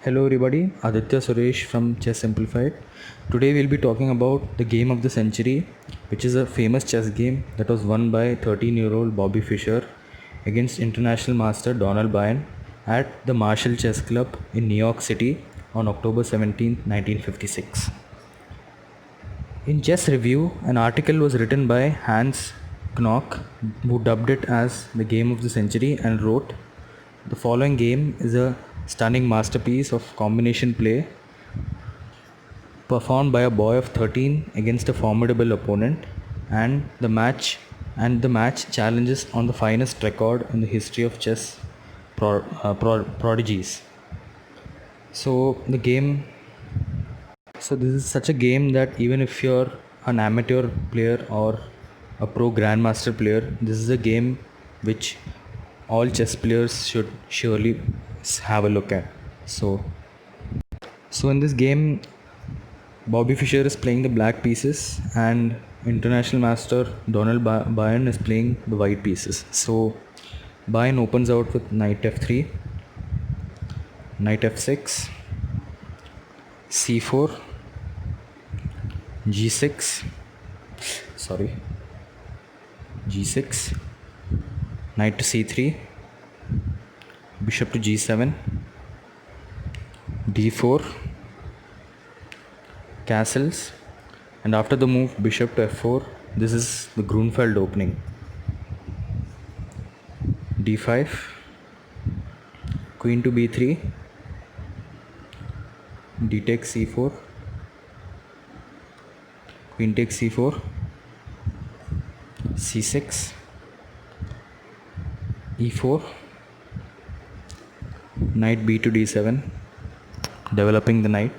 Hello everybody, Aditya Suresh from Chess Simplified. Today we'll be talking about the game of the century, which is a famous chess game that was won by 13-year-old Bobby Fischer against international master Donald Byrne at the Marshall Chess Club in New York City on October 17, 1956. In Chess Review, an article was written by Hans Knock, who dubbed it as the game of the century and wrote, "The following game is a stunning masterpiece of combination play performed by a boy of 13 against a formidable opponent, and the match challenges on the finest record in the history of chess prodigies." So the game So this is such a game that even if you're an amateur player or a pro grandmaster player, this is a game which all chess players should surely have a look at. So in this game, Bobby Fischer is playing the black pieces, and international master Donald Byrne is playing the white pieces. So Byrne opens out with knight f3, knight f6, c4, g6, g6, knight to c3, bishop to g7, d4, castles, and after the move bishop to f4, this is the Grunfeld opening. d5, queen to b3, d takes c4, queen takes c4, c6, e4, knight b to d7, developing the knight,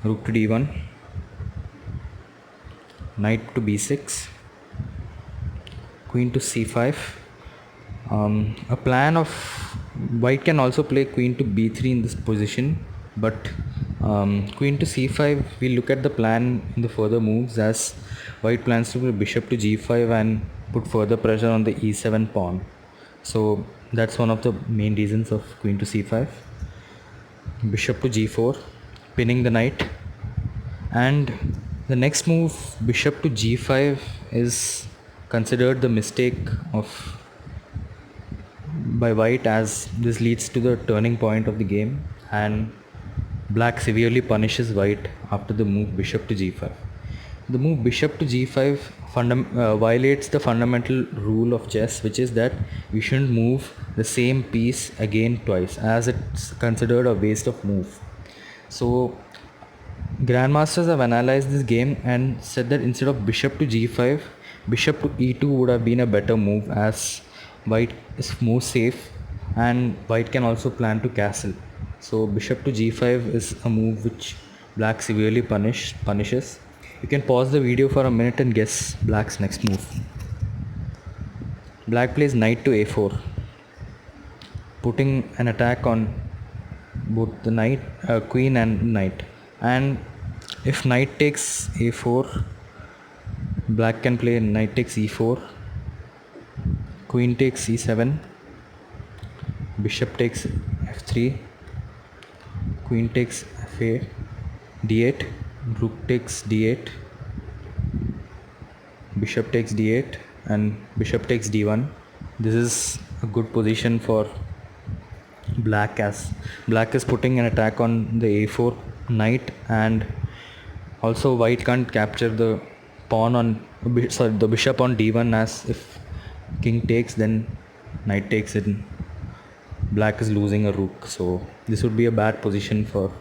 rook to d1, knight to b6, queen to c5. A plan of white can also play queen to b3 in this position, but queen to c5, we look at the plan in the further moves, as white plans to play bishop to g5 and put further pressure on the e7 pawn. So that's one of the main reasons of queen to c5. Bishop to g4, pinning the knight, and the next move bishop to g5 is considered the mistake of by white, as this leads to the turning point of the game, and black severely punishes white after the move bishop to g5. The move bishop to g5 violates the fundamental rule of chess, which is that we shouldn't move the same piece again twice, as it's considered a waste of move. So grandmasters have analyzed this game and said that instead of bishop to g5, bishop to e2 would have been a better move, as white is more safe and white can also plan to castle. So bishop to g5 is a move which black severely punishes. You can pause the video for a minute and guess black's next move. Black plays knight to a4, putting an attack on both the queen and knight. And if knight takes a4, black can play knight takes e4, queen takes e7, bishop takes f3, queen takes f8, d8, rook takes d8, bishop takes d8, and bishop takes d1. This is a good position for black, as black is putting an attack on the a4 knight, and also white can't capture the the bishop on d1, as if king takes, then knight takes it, black is losing a rook. So this would be a bad position for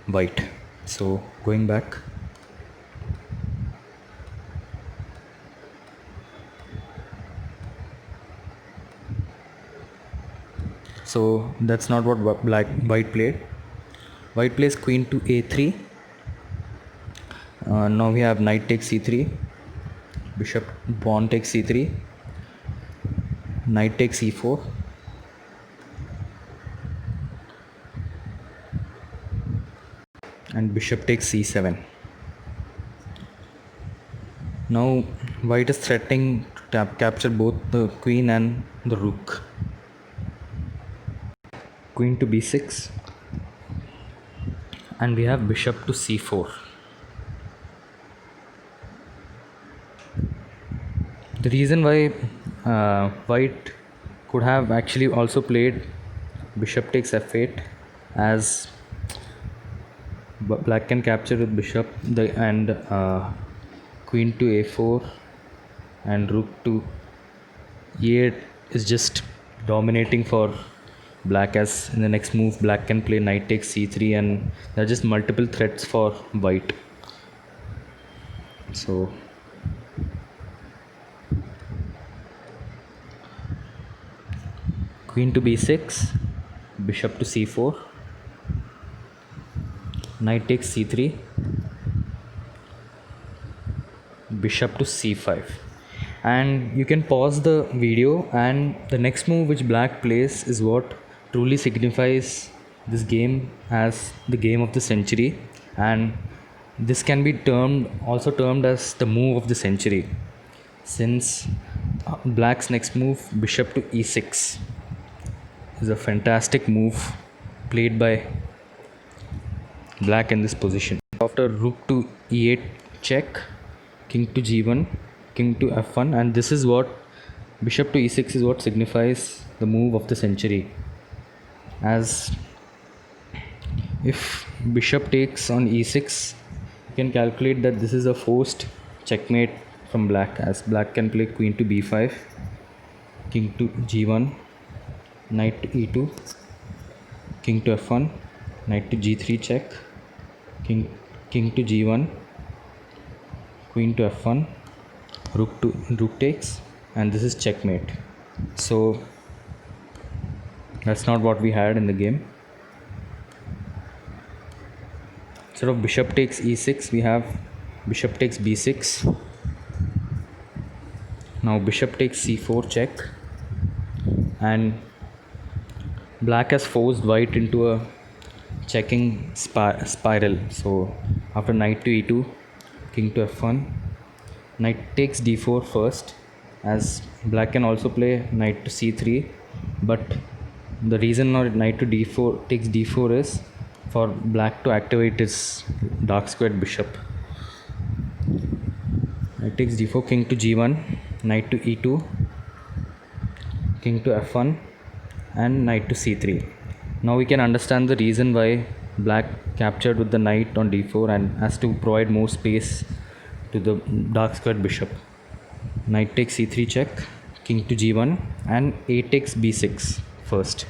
white. So going back, so that's not what white played. White plays queen to a3. Now we have knight takes c3, bishop pawn takes c3, knight takes e4, and bishop takes c7. Now white is threatening to capture both the queen and the rook. queen to b6, and we have bishop to c4. The reason why white could have actually also played bishop takes f8, as black can capture with bishop and queen to a4 and rook to e8 is just dominating for black, as in the next move black can play knight takes c3, and there are just multiple threats for white. So queen to b6, bishop to c4, knight takes c3, bishop to c5. And you can pause the video, and the next move which black plays is what truly signifies this game as the game of the century, and this can be also termed as the move of the century, since black's next move, bishop to e6, is a fantastic move played by black in this position. After rook to e8 check, king to g1, king to f1, and this is what bishop to e6 is what signifies the move of the century, as if bishop takes on e6, you can calculate that this is a forced checkmate from black, as black can play queen to b5, king to g1, knight to e2, king to f1, knight to g3 check, king to g1, queen to f1, rook takes, and this is checkmate. So that's not what we had in the game. Instead of bishop takes e6, we have bishop takes b6. Now bishop takes c4 check, and black has forced white into a checking spiral. So after knight to e2, king to f1, knight takes d4 first, as black can also play knight to c3, but the reason knight to d4 takes d4 is for black to activate his dark squared bishop. Knight takes d4, king to g1, knight to e2, king to f1, and knight to c3. Now we can understand the reason why black captured with the knight on d4 and has to provide more space to the dark squared bishop. Knight takes c3 check, king to g1, and a takes b6 first.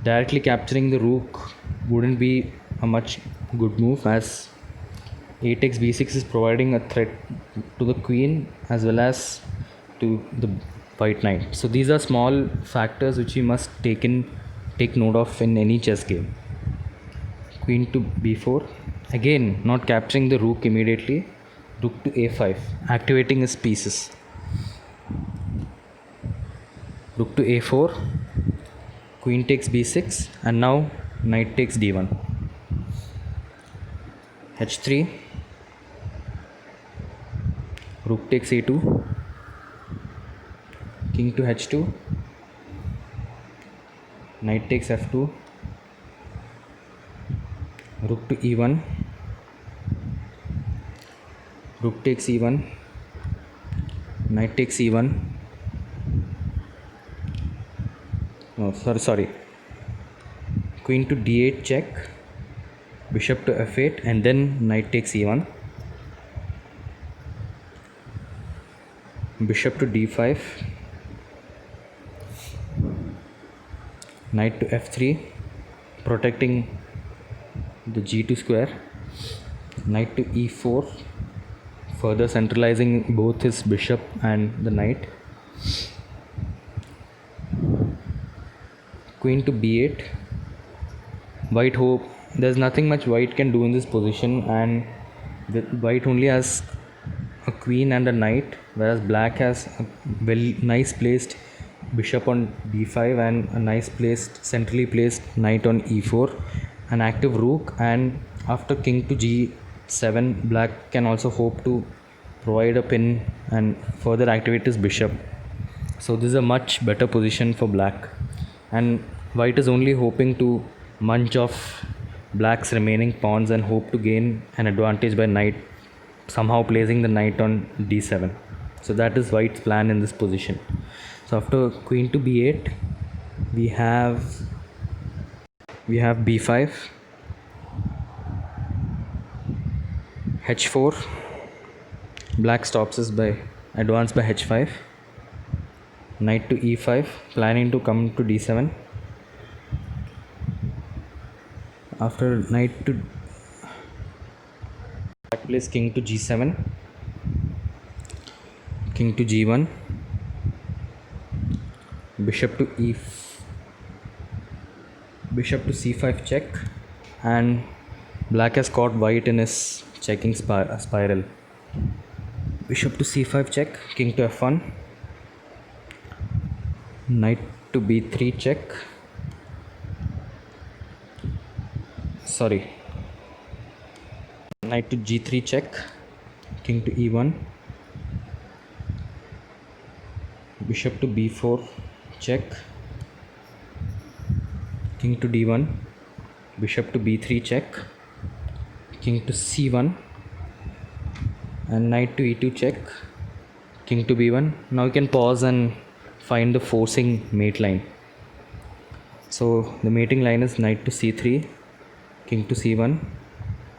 Directly capturing the rook wouldn't be a much good move, as a takes b6 is providing a threat to the queen as well as to the white knight. So these are small factors which you must take note of in any chess game. Queen to b4, again not capturing the rook immediately. Rook to a5, activating his pieces. Rook to a4, queen takes b6, and now knight takes d1. h3, rook takes a2, king to h2, knight takes f2, rook to e1, rook takes e1, knight takes e1, queen to d8 check, bishop to f8, and then knight takes e1, bishop to d5, knight to f3, protecting the g2 square, knight to e4, further centralizing both his bishop and the knight, queen to b8. There's nothing much white can do in this position, and white only has a queen and a knight, whereas black has a very nice placed bishop on b5 and a nice placed centrally placed knight on e4, an active rook, and after king to g7, black can also hope to provide a pin and further activate his bishop. So this is a much better position for black, and White is only hoping to munch off black's remaining pawns and hope to gain an advantage by knight, somehow placing the knight on d7. So that is white's plan in this position. So after queen to b8, we have b5, h4. Black stops us by advance by h5, knight to e5, planning to come to d7. After knight to black plays king to g7, king to g1, bishop to bishop to c5 check, and black has caught white in his checking spiral. Bishop to c5 check, king to f1, knight to b3 check. Knight to g3 check, king to e1, bishop to b4 check, king to d1, bishop to b3 check, king to c1, and knight to e2 check, king to b1. Now you can pause and find the forcing mate line. So the mating line is knight to c3, king to c1,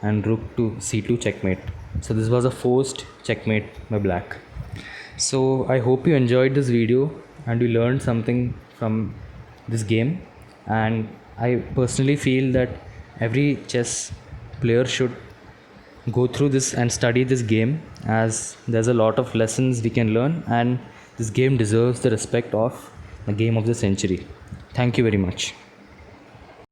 and rook to c2 checkmate. So this was a forced checkmate by black. So I hope you enjoyed this video and you learned something from this game, and I personally feel that every chess player should go through this and study this game, as there's a lot of lessons we can learn, and this game deserves the respect of the game of the century. Thank you very much.